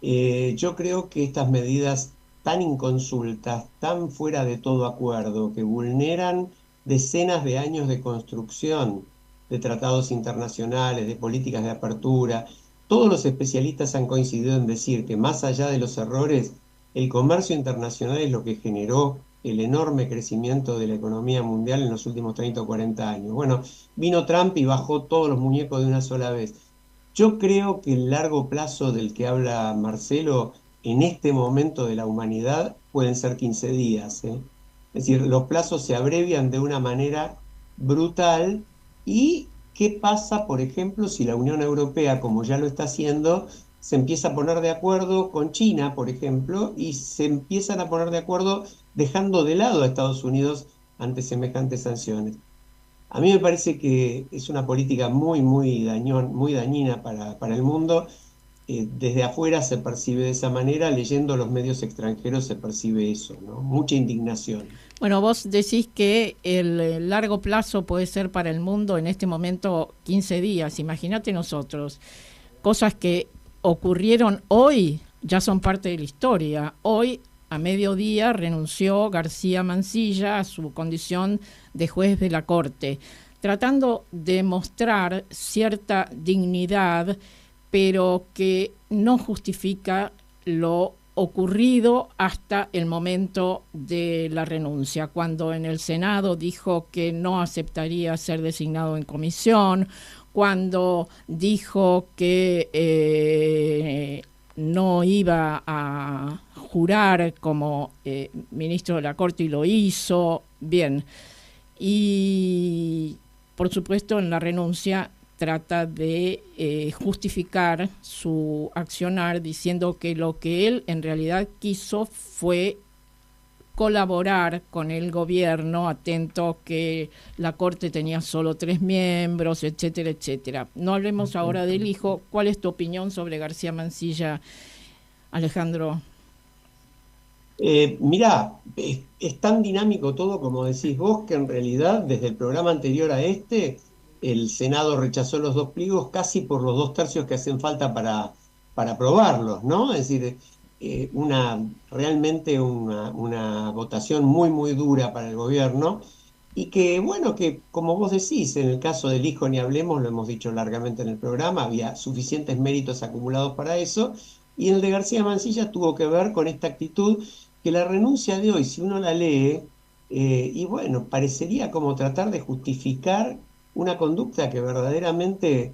Yo creo que estas medidas tan inconsultas, tan fuera de todo acuerdo, que vulneran decenas de años de construcción de tratados internacionales, de políticas de apertura. Todos los especialistas han coincidido en decir que más allá de los errores, el comercio internacional es lo que generó el enorme crecimiento de la economía mundial en los últimos 30 o 40 años. Bueno, vino Trump y bajó todos los muñecos de una sola vez. Yo creo que el largo plazo del que habla Marcelo en este momento de la humanidad pueden ser 15 días, ¿eh? Es decir, los plazos se abrevian de una manera brutal. ¿Y qué pasa, por ejemplo, si la Unión Europea, como ya lo está haciendo, se empieza a poner de acuerdo con China, por ejemplo, y se empiezan a poner de acuerdo dejando de lado a Estados Unidos ante semejantes sanciones? A mí me parece que es una política muy dañina para el mundo. Desde afuera se percibe de esa manera, leyendo los medios extranjeros se percibe eso, ¿no? Mucha indignación. Bueno, vos decís que el largo plazo puede ser para el mundo en este momento 15 días. Imagínate nosotros, cosas que ocurrieron hoy ya son parte de la historia. Hoy, a mediodía, renunció García Mansilla a su condición de juez de la Corte, tratando de mostrar cierta dignidad, pero que no justifica lo ocurrido hasta el momento de la renuncia, cuando en el Senado dijo que no aceptaría ser designado en comisión, cuando dijo que no iba a jurar como ministro de la Corte y lo hizo, bien. Y por supuesto en la renuncia trata de justificar su accionar diciendo que lo que él en realidad quiso fue colaborar con el gobierno, atento que la Corte tenía solo 3 miembros, etcétera, etcétera. No hablemos ahora del hijo. ¿Cuál es tu opinión sobre García Mansilla, Alejandro? Mirá, es tan dinámico todo como decís vos, que en realidad desde el programa anterior a este, el Senado rechazó los 2 pliegos casi por los 2/3 que hacen falta para aprobarlos, ¿no? Es decir, realmente una votación muy, muy dura para el gobierno, y que, bueno, que como vos decís, en el caso del hijo ni hablemos, lo hemos dicho largamente en el programa, había suficientes méritos acumulados para eso, y el de García Mansilla tuvo que ver con esta actitud que la renuncia de hoy, si uno la lee, y bueno, parecería como tratar de justificar una conducta que verdaderamente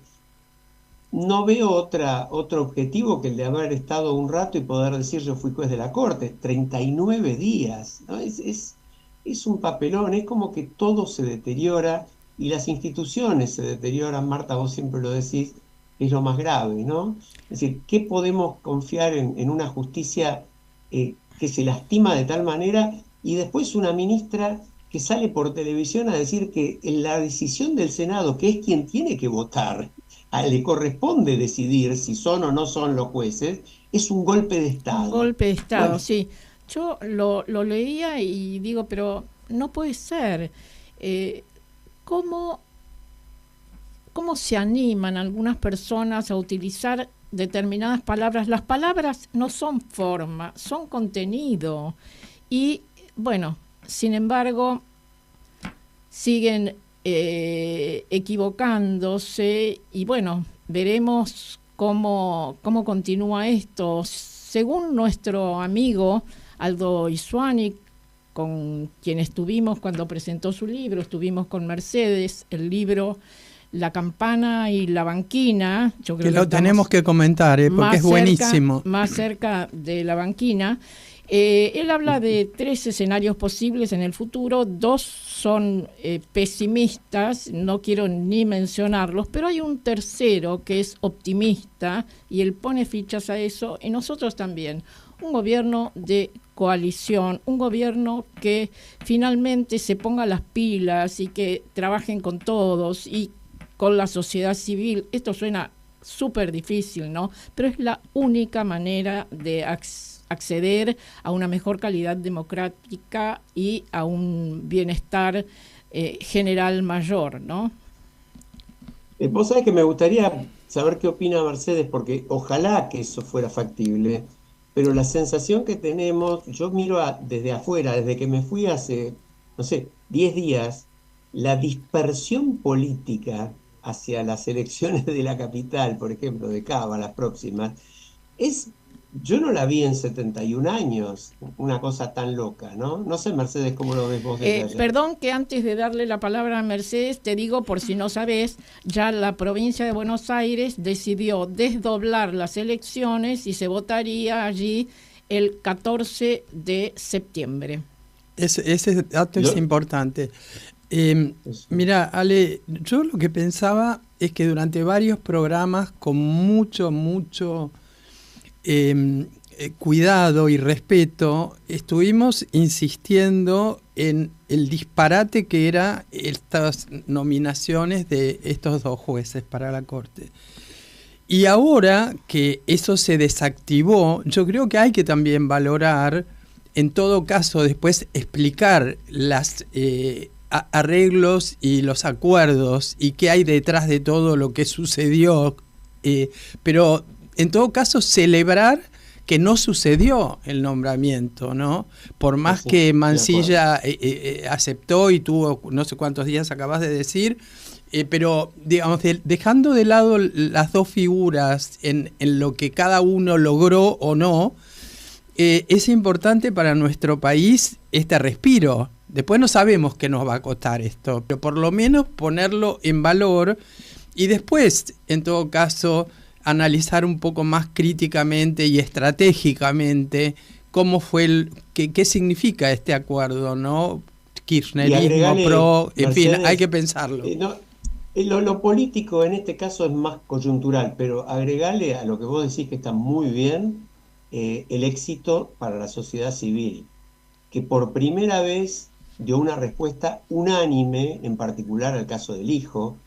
no veo otro objetivo que el de haber estado un rato y poder decir yo fui juez de la Corte, 39 días, ¿no? Es un papelón, es como que todo se deteriora y las instituciones se deterioran. Marta, vos siempre lo decís, es lo más grave, ¿no? Es decir, ¿qué podemos confiar en una justicia que se lastima de tal manera, y después una ministra que sale por televisión a decir que en la decisión del Senado, que es quien tiene que votar, le corresponde decidir si son o no son los jueces, es un golpe de Estado? Un golpe de Estado, bueno, sí. Yo lo leía y digo, pero no puede ser. ¿Cómo se animan algunas personas a utilizar determinadas palabras? Las palabras no son forma, son contenido. Y bueno, sin embargo, siguen equivocándose, y bueno, veremos cómo continúa esto. Según nuestro amigo Aldo Isuani, con quien estuvimos cuando presentó su libro, estuvimos con Mercedes, el libro La campana y la banquina, yo creo que lo tenemos que comentar, porque es buenísimo. Más cerca de la banquina. Él habla de 3 escenarios posibles en el futuro. 2 son pesimistas, no quiero ni mencionarlos, pero hay un tercero que es optimista, y él pone fichas a eso, y nosotros también. Un gobierno de coalición, un gobierno que finalmente se ponga las pilas y que trabajen con todos y con la sociedad civil. Esto suena súper difícil, ¿no? Pero es la única manera de acceder a una mejor calidad democrática y a un bienestar general mayor, ¿no? Vos sabés que me gustaría saber qué opina Mercedes, porque ojalá que eso fuera factible, pero la sensación que tenemos, yo miro desde afuera, desde que me fui hace, no sé, 10 días, la dispersión política hacia las elecciones de la capital, por ejemplo, de Cava, las próximas, yo no la vi en 71 años, una cosa tan loca, ¿no? No sé, Mercedes, ¿cómo lo ves vos desde allá? Perdón que antes de darle la palabra a Mercedes, te digo, por si no sabés, ya la provincia de Buenos Aires decidió desdoblar las elecciones y se votaría allí el 14 de septiembre. Ese dato es importante. Mira, Ale, yo lo que pensaba es que durante varios programas, con mucho cuidado y respeto, estuvimos insistiendo en el disparate que eran estas nominaciones de estos 2 jueces para la Corte. Y ahora que eso se desactivó, yo creo que hay que también valorar, en todo caso, después explicar las arreglos y los acuerdos y qué hay detrás de todo lo que sucedió, pero en todo caso celebrar que no sucedió el nombramiento, ¿no? Por más que Mansilla aceptó y tuvo no sé cuántos días, acabas de decir, pero digamos, dejando de lado las 2 figuras en lo que cada uno logró o no, es importante para nuestro país este respiro. Después no sabemos qué nos va a costar esto, pero por lo menos ponerlo en valor y después, en todo caso, analizar un poco más críticamente y estratégicamente cómo fue qué significa este acuerdo, ¿no? Kirchnerismo, PRO, en fin, hay que pensarlo. Lo político en este caso es más coyuntural, pero agregale a lo que vos decís que está muy bien, el éxito para la sociedad civil, que por primera vez dio una respuesta unánime, en particular al caso del hijo,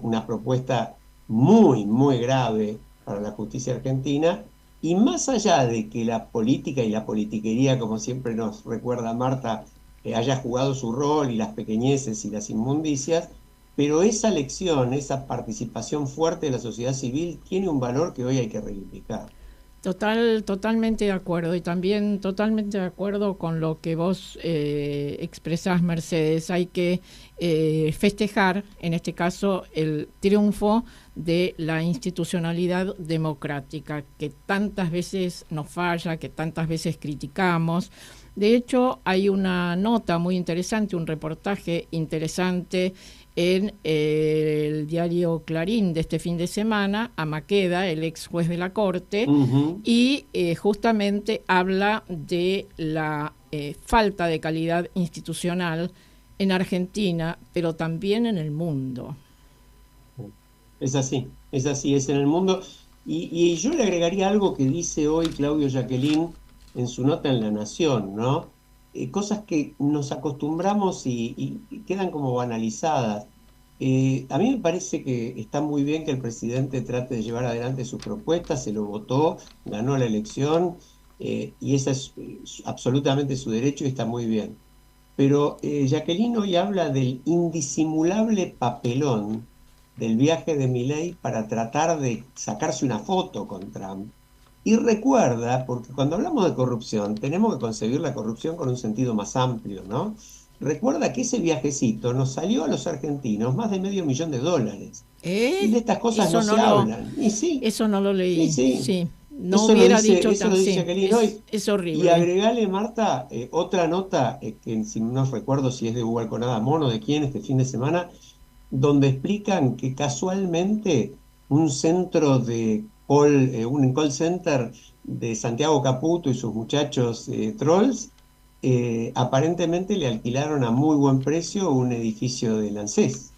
una propuesta muy, muy grave para la justicia argentina, y más allá de que la política y la politiquería, como siempre nos recuerda Marta, haya jugado su rol y las pequeñeces y las inmundicias, pero esa lección, esa participación fuerte de la sociedad civil tiene un valor que hoy hay que reivindicar. Totalmente de acuerdo, y también totalmente de acuerdo con lo que vos expresás, Mercedes. Hay que festejar, en este caso, el triunfo de la institucionalidad democrática, que tantas veces nos falla, que tantas veces criticamos. De hecho, hay una nota muy interesante, un reportaje interesante en el diario Clarín de este fin de semana, a Maqueda, el ex juez de la Corte, y justamente habla de la falta de calidad institucional en Argentina, pero también en el mundo. Es así, es en el mundo. Y yo le agregaría algo que dice hoy Claudio Jacquelin en su nota en La Nación, ¿no? Cosas que nos acostumbramos y quedan como banalizadas. A mí me parece que está muy bien que el presidente trate de llevar adelante sus propuestas, se lo votó, ganó la elección, y ese es absolutamente su derecho y está muy bien. Pero Jacqueline hoy habla del indisimulable papelón del viaje de Milei para tratar de sacarse una foto con Trump. Y recuerda, porque cuando hablamos de corrupción, tenemos que concebir la corrupción con un sentido más amplio, ¿no? Recuerda que ese viajecito nos salió a los argentinos más de $500,000. Y de estas cosas no se hablan. Y sí, eso no lo leí. Sí. No eso hubiera dice, dicho eso tan lo dice sí. Jacqueline hoy. Es horrible. Y agregale, Marta, otra nota, que si no recuerdo si es de Hugo Alconada Mon o de quién, este fin de semana, donde explican que casualmente un centro de un call center de Santiago Caputo y sus muchachos trolls, aparentemente le alquilaron a muy buen precio un edificio de ANSES.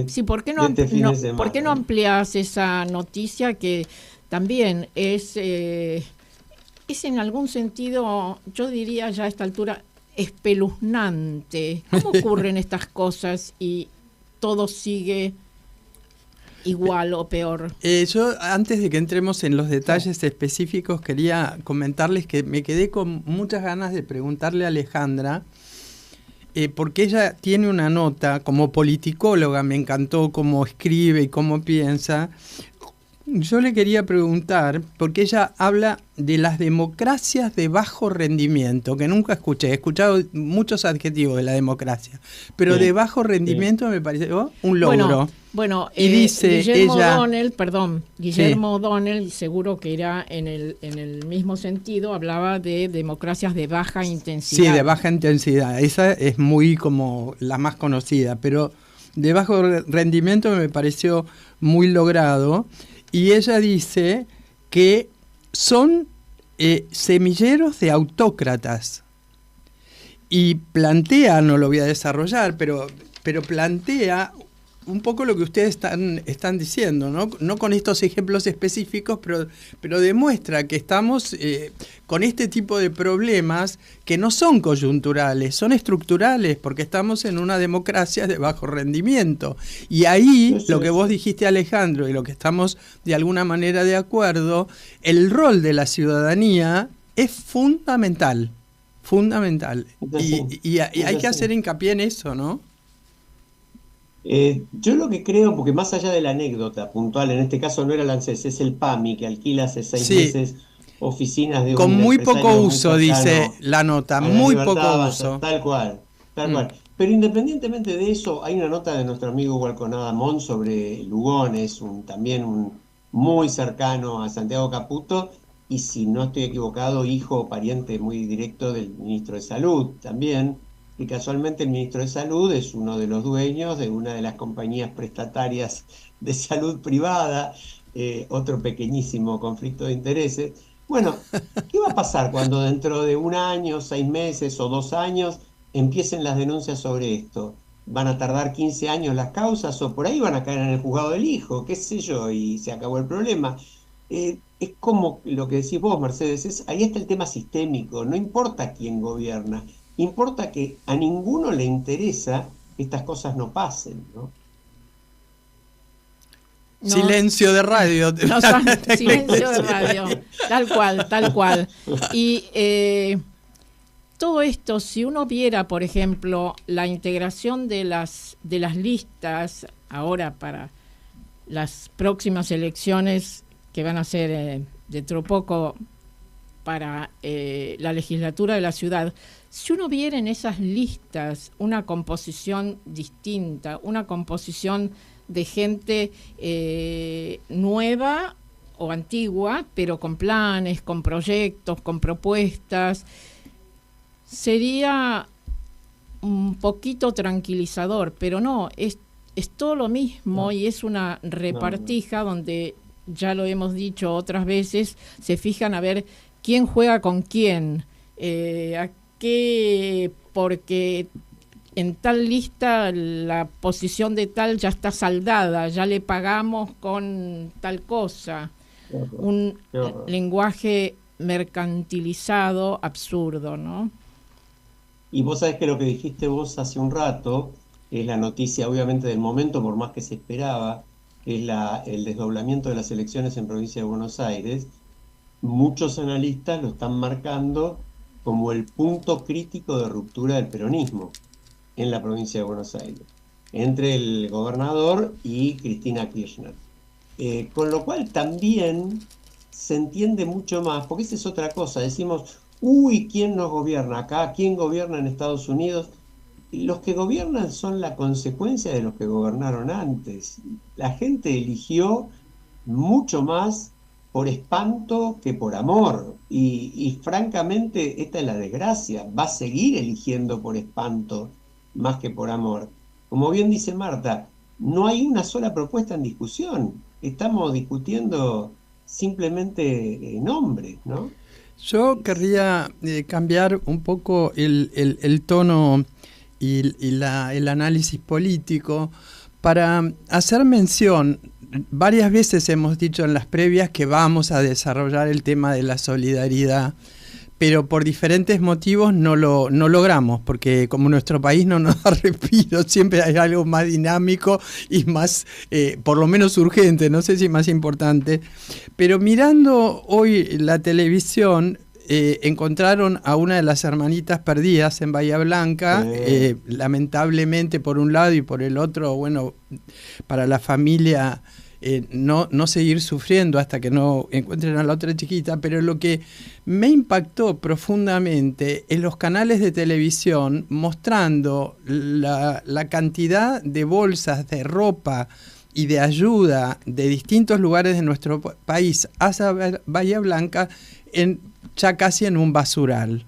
Sí, ¿por qué no amplias esa noticia que también es en algún sentido, yo diría ya a esta altura, espeluznante? ¿Cómo ocurren estas cosas y todo sigue igual o peor? Yo, antes de que entremos en los detalles específicos, quería comentarles que me quedé con muchas ganas de preguntarle a Alejandra, porque ella tiene una nota como politicóloga, me encantó cómo escribe y cómo piensa. Yo le quería preguntar, porque ella habla de las democracias de bajo rendimiento, que nunca escuché. He escuchado muchos adjetivos de la democracia, pero de bajo rendimiento me pareció un logro. Bueno, y dice Guillermo O'Donnell, seguro que irá en el mismo sentido, hablaba de democracias de baja intensidad. Sí, de baja intensidad. Esa es muy como la más conocida, pero de bajo rendimiento me pareció muy logrado. Y ella dice que son semilleros de autócratas. Y plantea, no lo voy a desarrollar, pero plantea un poco lo que ustedes están diciendo, ¿no? No con estos ejemplos específicos, pero demuestra que estamos con este tipo de problemas que no son coyunturales, son estructurales, porque estamos en una democracia de bajo rendimiento. Y ahí, lo que vos dijiste, Alejandro, y lo que estamos de alguna manera de acuerdo, el rol de la ciudadanía es fundamental. Y hay que hacer hincapié en eso, ¿no? Yo lo que creo, porque más allá de la anécdota puntual, en este caso no era el ANSES, es el PAMI, que alquila hace 6 meses oficinas de con un muy poco uso, muy dice la nota, muy poco uso. Tal cual. Pero independientemente de eso, hay una nota de nuestro amigo Hugo Alconada Mon sobre Lugones, también un muy cercano a Santiago Caputo, y si no estoy equivocado, hijo o pariente muy directo del ministro de Salud también, y casualmente el ministro de Salud es uno de los dueños de una de las compañías prestatarias de salud privada, otro pequeñísimo conflicto de intereses. Bueno, ¿qué va a pasar cuando dentro de un año, 6 meses o 2 años empiecen las denuncias sobre esto? ¿Van a tardar 15 años las causas o por ahí van a caer en el juzgado del hijo, qué sé yo, y se acabó el problema? Es como lo que decís vos, Mercedes, ahí está el tema sistémico, no importa quién gobierna, importa que a ninguno le interesa que estas cosas no pasen, ¿no? No, silencio de radio. No, silencio de radio, tal cual, tal cual. Y todo esto, si uno viera, por ejemplo, la integración de las listas ahora para las próximas elecciones que van a ser dentro de poco para la legislatura de la ciudad, si uno viera en esas listas una composición distinta, una composición de gente nueva o antigua, pero con planes, con proyectos, con propuestas, sería un poquito tranquilizador, pero no, es todo lo mismo, no. Y es una repartija donde, ya lo hemos dicho otras veces, se fijan a ver quién juega con quién, a qué, porque en tal lista la posición de tal ya está saldada, ya le pagamos con tal cosa. Un lenguaje mercantilizado, absurdo, ¿no? Y vos sabés que lo que dijiste vos hace un rato es la noticia, obviamente, del momento, por más que se esperaba, que es el desdoblamiento de las elecciones en provincia de Buenos Aires. Muchos analistas lo están marcando como el punto crítico de ruptura del peronismo en la provincia de Buenos Aires, entre el gobernador y Cristina Kirchner. Con lo cual también se entiende mucho más, porque esa es otra cosa, decimos, uy, ¿quién nos gobierna acá? ¿Quién gobierna en Estados Unidos? Los que gobiernan son la consecuencia de los que gobernaron antes. La gente eligió mucho más por espanto que por amor, y francamente esta es la desgracia, va a seguir eligiendo por espanto más que por amor. Como bien dice Marta, no hay una sola propuesta en discusión, estamos discutiendo simplemente nombres, ¿no? Yo querría cambiar un poco el tono y el análisis político para hacer mención. Varias veces hemos dicho en las previas que vamos a desarrollar el tema de la solidaridad, pero por diferentes motivos no lo logramos, porque como nuestro país no nos da respiro, siempre hay algo más dinámico y más, por lo menos urgente, no sé si más importante. Pero mirando hoy la televisión, encontraron a una de las hermanitas perdidas en Bahía Blanca, lamentablemente por un lado, y por el otro, bueno, para la familia no seguir sufriendo hasta que no encuentren a la otra chiquita. Pero lo que me impactó profundamente en los canales de televisión, mostrando la cantidad de bolsas de ropa y de ayuda de distintos lugares de nuestro país hacia Bahía Blanca, ya casi en un basural.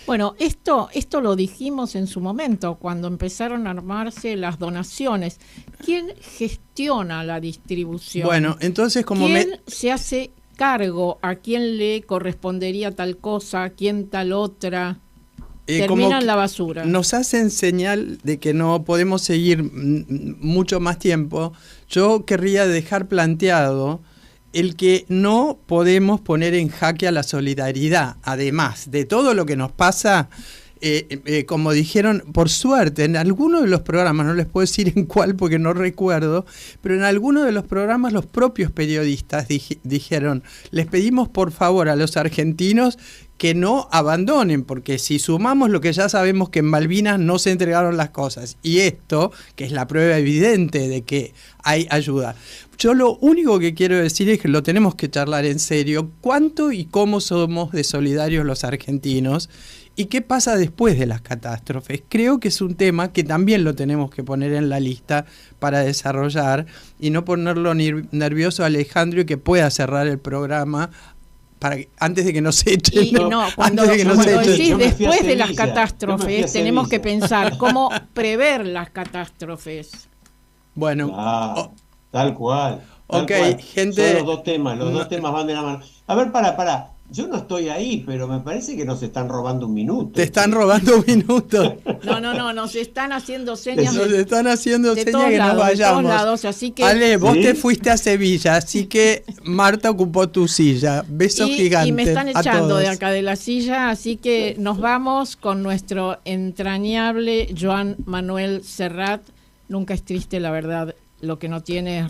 Bueno, esto lo dijimos en su momento, cuando empezaron a armarse las donaciones. ¿Quién gestiona la distribución? Bueno, entonces ¿quién se hace cargo? ¿A quién le correspondería tal cosa? ¿A quién tal otra? Termina en la basura. Nos hacen señal de que no podemos seguir mucho más tiempo. Yo querría dejar planteado el que no podemos poner en jaque a la solidaridad, además de todo lo que nos pasa. Como dijeron, por suerte, en alguno de los programas, no les puedo decir en cuál porque no recuerdo, pero en alguno de los programas los propios periodistas dijeron, les pedimos por favor a los argentinos que no abandonen, porque si sumamos lo que ya sabemos, que en Malvinas no se entregaron las cosas, y esto, que es la prueba evidente de que hay ayuda. Yo lo único que quiero decir es que lo tenemos que charlar en serio, cuánto y cómo somos de solidarios los argentinos, y qué pasa después de las catástrofes. Creo que es un tema que también lo tenemos que poner en la lista para desarrollar, y no ponerlo nervioso a Alejandro y que pueda cerrar el programa antes de que nos echen. Y no, cuando decís después de las catástrofes, tenemos que pensar cómo prever las catástrofes. Bueno, tal cual. Ok, gente. Son los dos temas van de la mano. A ver, para. Yo no estoy ahí, pero me parece que nos están robando un minuto. Te están robando un minuto. No, nos están haciendo señas. Nos están haciendo señas que lados, nos vayamos. De todos lados, así que... Ale, vos te fuiste a Sevilla, así que Marta ocupó tu silla. Besos gigantes. Y me están echando de acá de la silla, así que nos vamos con nuestro entrañable Joan Manuel Serrat. Nunca es triste, la verdad, lo que no tiene es...